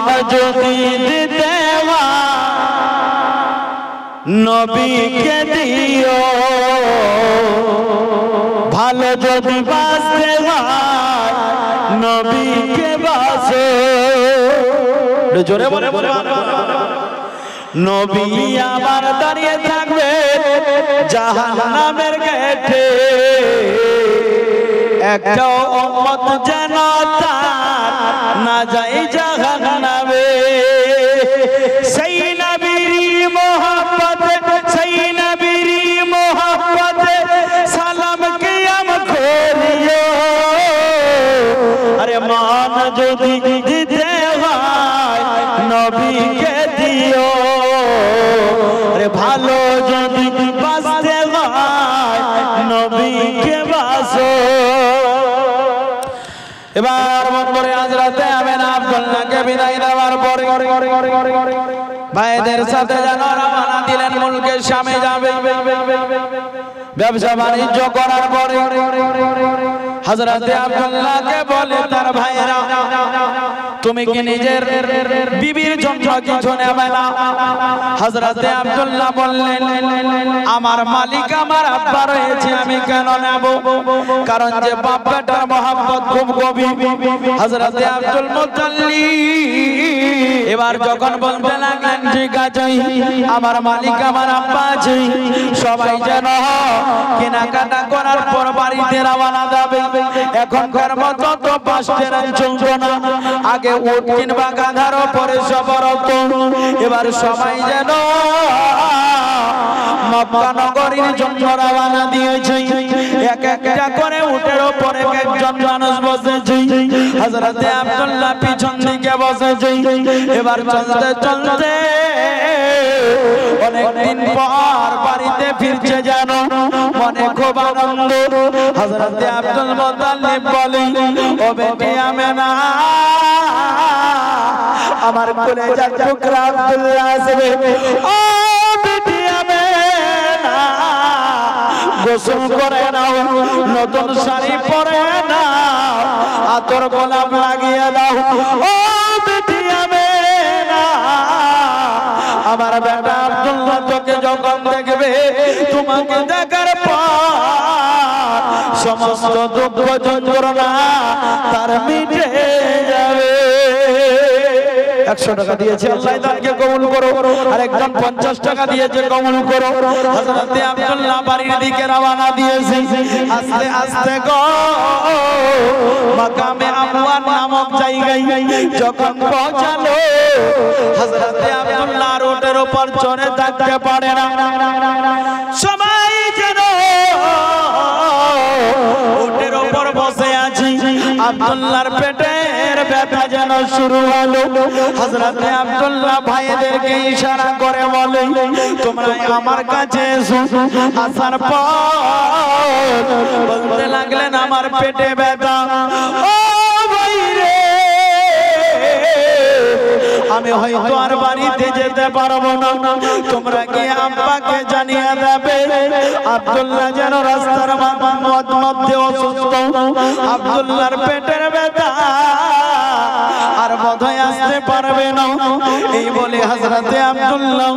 মান যদি দিতে নবীকে দিও, ভালো যদি বাঁচতে হয় নবীকে বাঁচো। জোরে বলে বলে নবী আবার দাঁড়িয়ে থাকবে জাহান্নামের গেটে, একটা উম্মত যেন তার না যায় জাহান্নামে। সেই নবীর মোহাব্বতে, সেই নবীর মোহাব্বতে সালাম কিয়াম করিও। আরে মান যদি দিতে হয় নবীকে দিও, আরে ভালো যদি বাঁচতে হয় নবীকে বাঁচো। এবার বন্ধুরে হযরতে আমিনা আব্দুল্লাহকে বিদায় দেওয়ার পরে ভাইদের সাথে যেন রওনা দিলেন মুলকে শামে যাবে। ব্যবসা বাণিজ্য করার পরে হযরতে আব্দুল্লাহকে বলে তার ভাইরা, তুমি কি নিজের বিবির জন্য কিছু নেবে না? হযরতে আব্দুল্লাহ বললেন, আমার মালিক আমার আব্বা রয়েছে, আমি কেন নেব? কারণ যে বাপ বেটার মহব্বত খুব গভীর। হযরতে আব্দুল মুত্তালিব এবার যখন বলতে লাগলেন, ঠিক আছে আমার মালিক আমার আব্বা আছে, সবাই যেন কেনাকাটা করার পর বাড়িতে রওনা দেবে। এখনকার মতো তো বাস ট্রেন চলতো না, আগে উট কিংবা গাধার উপরে সফর হতো। এবার সবাই যেন মক্কা নগরীর জন্য রওনা দিয়েছে। এক একটা করে উটের উপরে একজন মানুষ বসেছে। হযরতে আব্দুল্লাহ পিছন দিকে বসেছে। এবার চলতে চলতে অনেকদিন পর বাড়িতে ফিরছে, যেন মনে খুব আনন্দ। হযরতে আব্দুল মুত্তালিব বলে, ও বেটি আমেনা, আমার কলেজার টুকরা আব্দুল্লাহ আসবে। ও বেটি আমেনা, গোসল করে নাও, নতুন শাড়ি পরে নাও, আতর গোলাপ লাগিয়ে দাও। ও বেটি আমেনা, আমার বেটা আব্দুল্লাহ তোকে যখন দেখবে, তোমাকে দেখার পর সমস্ত দুঃখ যন্ত্রণা তার মিটে যাবে। 100 টাকা দিয়েছে, আল্লাহ দানকে কবুল করো। আর একজন 50 টাকা দিয়েছে, কবুল করো। হযরতে আব্দুল্লাহ বাড়ির দিকে রওনা দিয়েছে। আস্তে আস্তে গো মাকামে আমওয়ান নামক জায়গায় যখন পৌঁছালো, হযরতে আব্দুল্লাহ রোডের উপর চড়ে থাকতে পারে না। সবাই যেন উটের উপর বসে আছে। আব্দুল্লাহর পেটের ব্যথা যেন শুরু হলো। হযরতে আব্দুল্লাহ ভাইদেরকে ইশারা করে বলে, তোমরা আমার কাছে এসো। আসার পর বলতে লাগলেন, আমার পেটে ব্যথা। ও ভাই রে, আমি হয়তো আর বাড়িতে যেতে পারবো না, তোমরা কি আব্বাকে জানিয়ে দেবে? আব্দুল্লাহ যেন রাস্তার মধ্যে অসুস্থ, আব্দুল্লাহর পেটের ব্যথা আর বোধহয় আসতে পারবে না। এই বলে হযরতে আব্দুল্লাহ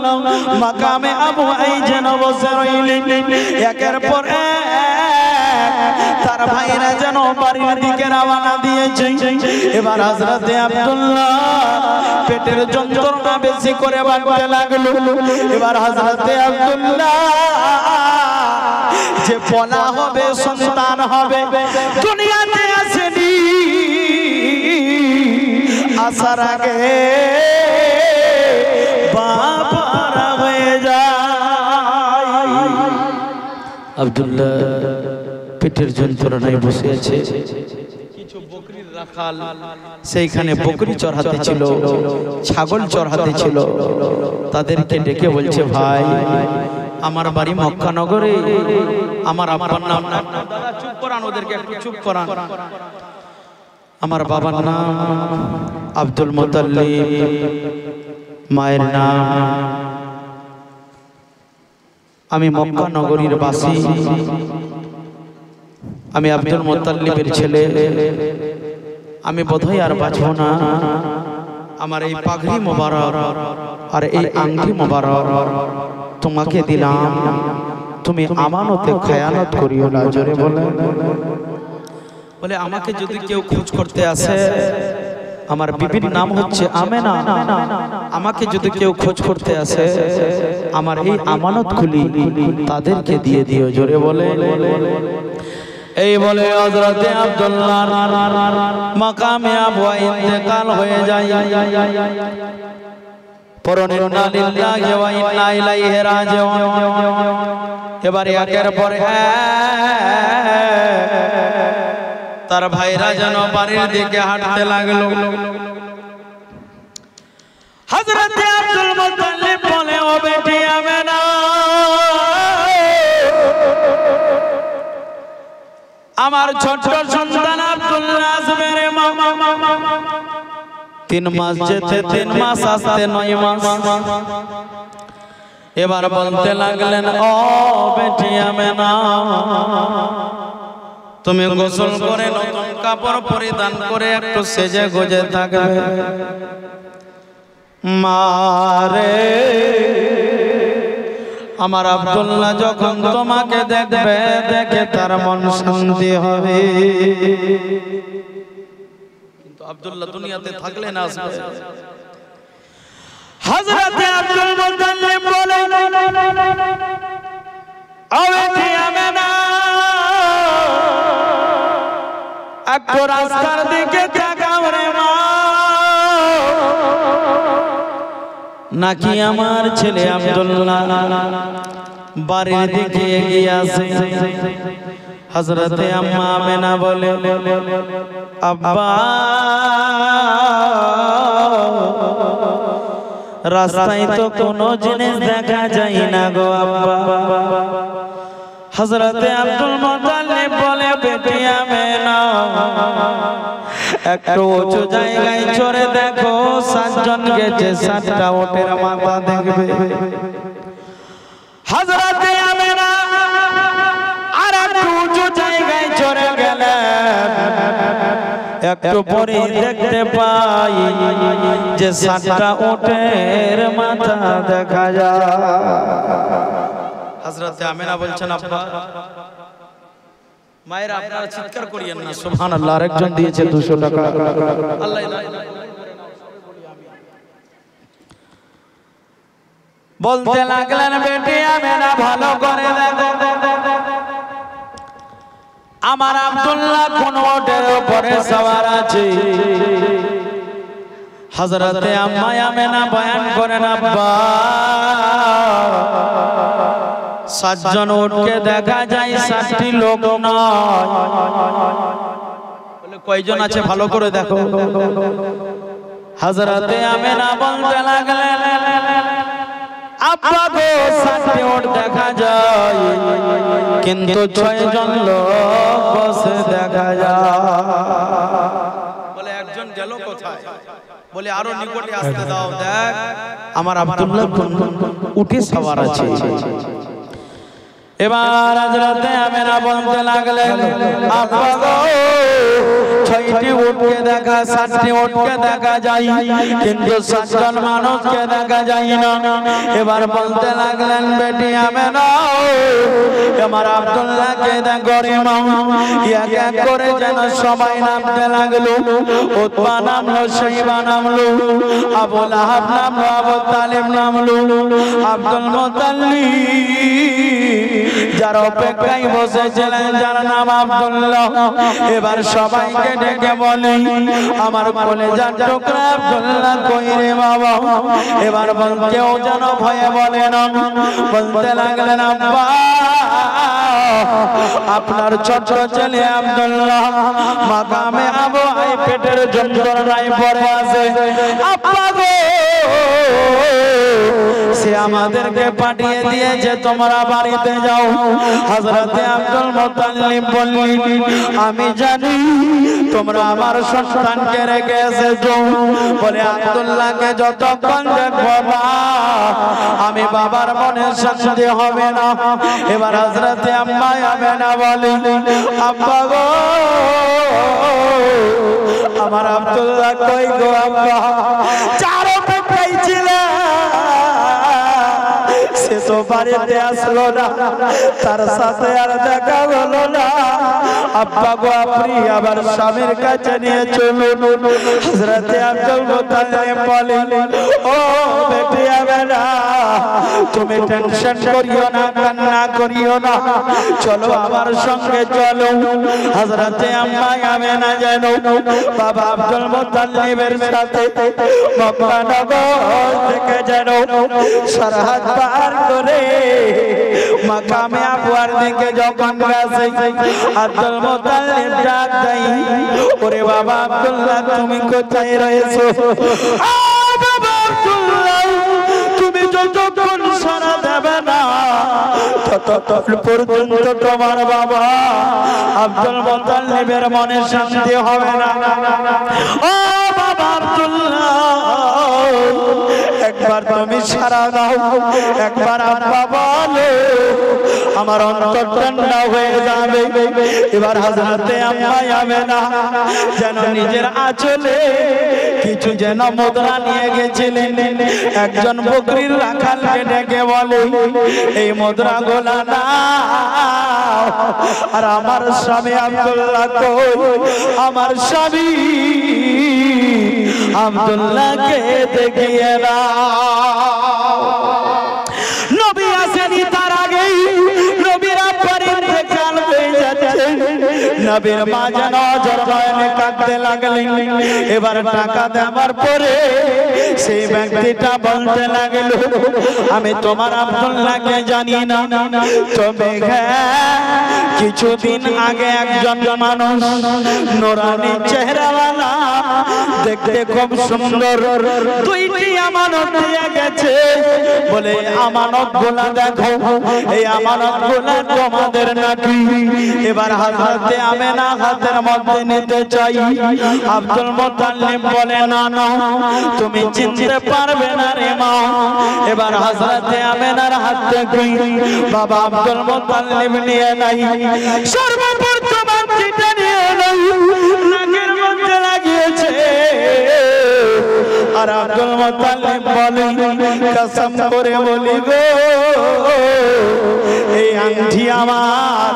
মাকামে আবু আই যেন বসে রইলেন। একের পর তার ভাইরা যেন বাড়ির দিকে রওনা দিয়েছে। এবার হযরতে আব্দুল্লাহ পেটের যন্ত্রণা বেশি করে বাড়তে লাগলো। এবার হযরতে আব্দুল্লাহ যে পোলা হবে, সন্তান হবে, দুনিয়াতে আসেনি, আসার আগে বাবা হয়ে যায়। আব্দুল্লাহ পেটের যন্ত্রণায় বসে আছে। কিছু বকরির রাখাল সেইখানে বকরি চড়াতে ছিল, ছাগল চড়াতে ছিল। তাদেরকে ডেকে বলছে, ভাই আমার বাড়ি মক্কা নগরে, আমার আব্বার নাম, দাদা চুপ করান, ওদেরকে একটু চুপ করান। আমার বাবার নাম আব্দুল মুত্তালিব, মায়ের নাম, আমি মক্কা নগরীর বাসী, আমি আব্দুল মুত্তালিবের ছেলে, আমি বোধহয় আর বাঁচব না, আমার এই পাগড়ি মোবারক আর এই আংটি মোবারক তোমাকে দিলাম, তুমি আমানতে খেয়ানত করিও না। জোরে বলে আমাকে যদি কেউ খোঁজ করতে আসে, আমার বিবির নাম হচ্ছে আমেনা, আমাকে যদি কেউ খোঁজ করতে আসে আমার এই আমানত খুলি তাদেরকে দিয়ে দিও। জোরে বলে এই বলে হযরতে আব্দুল্লাহ মাকামে আবওয়া ইন্তেকাল হয়ে যায়। পরনে ইন্না লিল্লাহি ওয়া ইন্না ইলাইহি রাজিউন। এবারে একের পর তার ভাইরা যেন বাড়ির দিকে হাঁটতে লাগলো। হযরতে আব্দুল মুত্তালিব বলে, ও বেটি আমেনা, আমার ছোট সন্তান আব্দুল্লাহ আসবের মা 3 মাস যেতে 3 মাস আসতে 9 মাস। এবার বলতে লাগলেন, ও বেটি আমেনা, তুমি গোসল করে নতুন কাপড় পরিধান করে একটু সেজে গুজে থাকবে। মারে আমার আব্দুল্লাহ যখন তোমাকে দেখবে, দেখে তার মন শান্তি হবে। কিন্তু আব্দুল্লাহ দুনিয়াতে থাকলে না আসবে। হযরতে আব্দুল মুত্তালিব বলে, ও বেটি আমেনা, একটু রাস্তার দিকে তাকাও রে মা, নাকি আমার ছেলে আব্দুল্লাহ বাড়ির দিকে এগিয়ে আসে। হযরতে আম্মা আমেনা বলে, আব্বা, রাস্তায় তো কোনো জিনিস দেখা যায় না গো আব্বা। হযরতে আব্দুল মুত্তালিব বলে, বেটি আমেনা, একটু উঁচু জায়গায় চড়ে দেখো, 7 জন গেছে, 7টা ওটের মাথা দেখবে। হযরতে আমেনা আর একটু উঁচু জায়গায় চড়ে গেলেন। একটু পরে দেখতে পাই যে 7টা ওটের মাথা দেখা যায়। হযরতে আমেনা বলছেন, আব্বা, মায়েরা আপনারা চিৎকার করিয়েন না, সুবহানাল্লাহ। আরেকজন দিয়েছে 200 টাকা। আল্লাহ বলতে লাগলেন, বেটি আমেনা, ভালো করে দেখো, আমার আব্দুল্লাহ কোন ওটের উপরে সওয়ার আছে। হযরতে আম্মা আমেনা বয়ান করেন, আব্বা, 7 জন উটকে দেখা যায়, 7টি লোক নয়। বলে কয়জন আছে ভালো করে দেখো। হযরতে আমেনা বলতে লাগলেন, আব্বা গো, 7টি উট দেখা যায়, কিন্তু 6 জন লোক বসে দেখা যায়। বলে একজন গেল কোথায়? বলে আরো নিকটে আসতে দাও, দেখ আমার আব্দুল্লাহ উঠে সওয়ার আছে। এবার হযরতে আমেনা বলতে লাগলেন, আব্বা গো, 6টি উটকে দেখা, 7টি উটকে দেখা যায়, কিন্তু 7 জন মানুষকে দেখা যায় না। এবার বলতে লাগলেন, বেটি আমেনা, আমার আব্দুল্লাহকে দেখো রে মা। এক এক করে যেন সবাই নামতে লাগলো। উতবা নামলো, শাইবা নামলো, আবু লাহাব নামলো, আবু তালিব নামলো, আব্দুল মুত্তালিব যার অপেক্ষায় বসেছিলেন, যার নাম আব্দুল্লাহ, এবার সবাইকে ডেকে বলে, আমার কলেজার টুকরা আব্দুল্লাহ কই রে বাবা? এবার কেউ যেন ভয়ে বলে না। বলতে লাগলেন, আব্বা, আপনার ছোট ছেলে আব্দুল্লাহ মাকামে আবওয়ায় পেটের যন্ত্রণায় পড়ে আছে। আব্বা গো, সে আমাদেরকে পাঠিয়ে দিয়েছে, তোমরা বাড়িতে যাও। হযরতে আব্দুল মুত্তালিব বললেন, আমি জানি তোমরা আমার সন্তানকে রেখে এসেছো। বলে আব্দুল্লাহকে যতক্ষণ দেখবো না, আমি বাবার মনে শান্তি হবে না। এবার হযরতে আম্মা আমেনা বলেন, আব্বা গো, আমার আব্দুল্লাহ কই গো আব্বা? তো বাড়িতে আসলো না, তার সাথে আর দেখা হলো না। আব্বা গো আপনি আবার স্বামীর কাছে নিয়ে চলুন। হযরতে আব্দুল মুত্তালিব বলেন, ও বেটি আমেনা, তুমি টেনশন করিও না, কান্না করিও না, চলো আমার সঙ্গে চলো। হযরতে আম্মা আমেনা যেন বাবা আব্দুল মুত্তালিবের সাথে মক্কা নগর থেকে যেন সরহদ পার করে মাকামে আবওয়ার দিকে যখন গেছে, আব্দুল মুত্তালিব ডাক দেয়, ওরে বাবা আব্দুল্লাহ তুমি কোথায় রয়েছো? বাবা আব্দুল্লাহ তুমি যতক্ষণ সারা দেবে না ততক্ষণ পর্যন্ত তোমার বাবা আব্দুল মুত্তালিবের মনে শান্তি হবে না। ও বাবা আব্দুল্লাহ একবার তুমি সারা দাও, একবার আব্বা বলো, আমার অন্তর ঠান্ডা হয়ে যাবে। এবার হযরতে আম্মা আমেনা যেন নিজের আঁচলে কিছু যেন মুদ্রা নিয়ে গেছিলেন। একজন বকরির রাখালকে ডেকে বলে, এই মুদ্রা গোলা না, আর আমার স্বামী আব্দুল্লাহ কই? আমার স্বামী আব্দুল্লাহকে দেখিয়ে না। নবী আসেনি তার আগেই নবীর আব্বার ইন্তেকাল হয়ে যাচ্ছে। নবীর মা যেন জড়বায়নে কাঁদতে লাগলেন। এবার টাকা দেওয়ার পরে সেই ব্যক্তিটা বলতে লাগলো, আমি তোমার আব্দুল্লাহকে জানি না, তবে কিছুদিন আগে একজন মানুষ নূরানি চেহারাওয়ালা, দেখতে খুব সুন্দর, দুইটি আমানত দিয়ে গেছে, বলে আমানত গুলা দেখো, এই আমানত গুলা তোমাদের নাকি। এবার হযরতে আমেনা হাতের মধ্যে নিতে চাই, আব্দুল মুত্তালিব বলে, না না তুমি চিনতে পারবে না রে মা। এবার হযরতে আমেনার হাত থেকে বাবা আব্দুল মুত্তালিব নিয়ে নাই, সর্বপ্রথম আংটিটা নিয়ে নাই, নাকের মধ্যে লাগিয়েছে। আর আব্দুল মুত্তালিব বলে, কসম করে বলি গো, এই আংটি আমার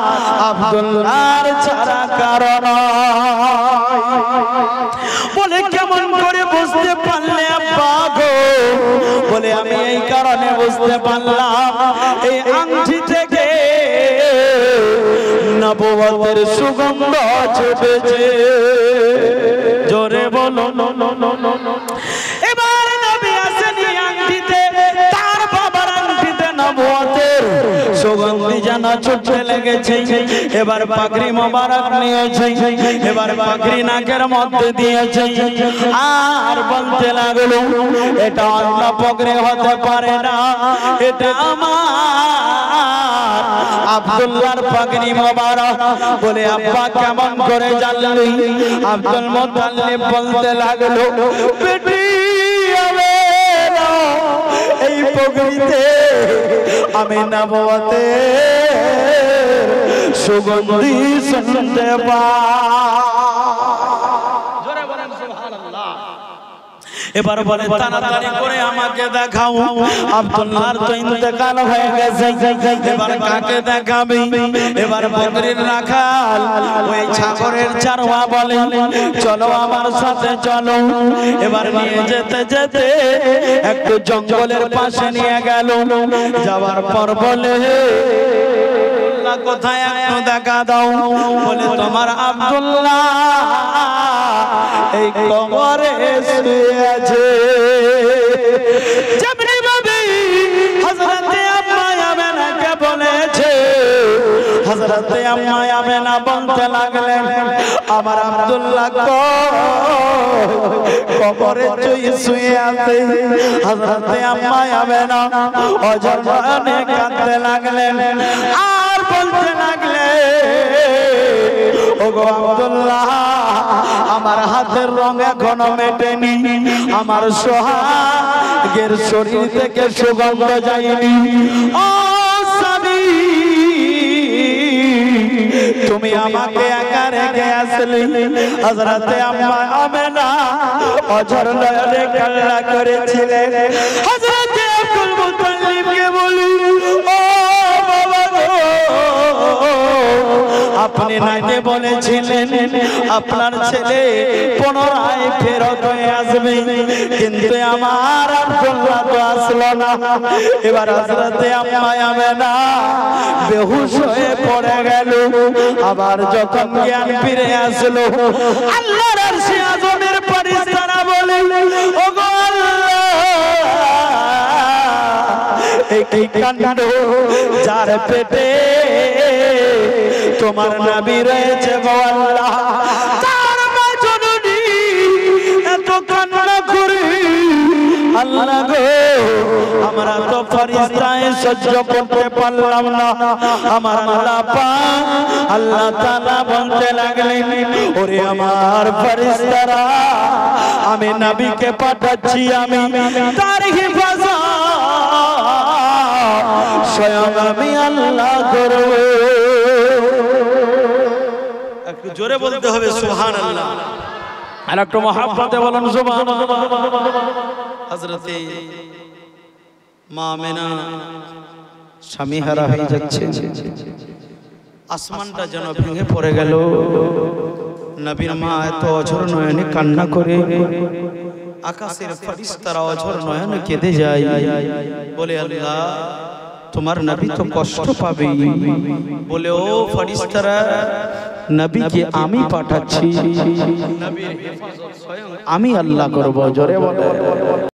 আব্দুল্লাহর ছাড়া কারণ। বলে কেমন করে বুঝতে পারলে আব্বা গো? বলে আমি এই কারণে বুঝতে পারলাম, এই আংটি থেকে নবুয়তের সুগন্ধ ছুটেছে। জোরে বলো। এবার নবী আসেনি আংটিতে, তার বাবার আংটিতে নবুয়তের সুগন্ধি যেন ছুটতে লেগেছে। এবার পাগড়ি মোবারক নিয়েছে, এবার পাগড়ি নাকের মধ্যে দিয়েছে, আর বলতে লাগলো, এটা অন্য পাগড়ি হতে পারে না, এটা আমার আব্দুল্লাহর পাগড়ি মোবারক। বলে আব্বা কেমন করে জানলি? আব্দুল মুত্তালিব বলতে লাগলো, বেটি আমেনা, এই পাগড়িতে আমি নবুয়তের সুগন্ধি শুনতে এবার বলে তাড়াতাড়ি করে আমাকে দেখাও, আব্দুল্লাহর তো ইন্তেকাল হয়ে গেছে, এবার কাকে দেখাবি? এবার বকরির রাখাল ওই ছাগলের চারওয়া বলে, চলো আমার সাথে চলো। এবার নিয়ে যেতে যেতে একটু জঙ্গলের পাশে নিয়ে গেল, যাওয়ার পর বলে, কোথায় একটু দেখা দাও? বলে তোমার আব্দুল্লাহ এই কবরে শুয়ে আছে। যেমনি ভাবে হযরতে আম্মা আমেনাকে বলেছে, হযরতে আম্মা আমেনা বলতে লাগলেন, আমার আব্দুল্লাহ কবরে শুয়ে আছে। হযরতে আম্মা আমেনা অজরে কাঁদতে লাগলেন, আর বলতে লাগলেন, ওগো আব্দুল্লাহ, আমার হাতের রং এখনো মেটেনি, আমার সোহাগের শরীর থেকে সুগন্ধ যায়নি। ও স্বামী, তুমি আমাকে একা রেখে আসলে। হযরতে আম্মা আমেনা অঝর নয়নে কান্না করেছিলেন। হযরতে আব্দুল মুত্তালিবকে বলি, ও আপনি নাকি বলেছিলেন আপনার ছেলে পুনরায় ফেরত হয়ে আসবে, কিন্তু আমার আব্দুল্লাহ তো আসলো না। এবার হযরতে আম্মা আমেনা বেহুশ হয়ে পড়ে গেল। আবার যখন জ্ঞান ফিরে আসলো, আল্লাহর আরশে আযমের ফেরেশতারা বলে, ওগো আল্লাহ, এই কাণ্ড, যার পেটে তোমার নবী রয়েছে গো আল্লাহ, তার মা জননী এত কান্না করে, আল্লাহ গো, আমরা তো ফেরেশতায় সহ্য করতে পারলাম না। আমার আল্লাহ পাক আল্লাহ তাআলা বলতে লাগলেন, ওরে আমার ফেরেশতারা, আমি নবীকে পাঠাচ্ছি, আমি তার হিফাজত স্বয়ং আমি আল্লাহ করব। একটু জোরে বলতে হবে সুবহানাল্লাহ, আর একটু মহব্বতে বলুন সুবহানাল্লাহ। হযরতে মা আমেনা স্বামী হারা হয়ে যাচ্ছে, আসমানটা যেন ভেঙে পড়ে গেল। নবীর মা এত অঝর নয়নে কান্না করে, আকাশের ফেরেশতারা অঝর নয়নে কেঁদে যায়, বলে আল্লাহ, তোমার নবী তো কষ্ট পাবে। বলে, ও ফেরেশতারা, নবীকে আমি পাঠাচ্ছি, নবীর হেফাজত স্বয়ং আমি আল্লাহ করব। জোরে বলে।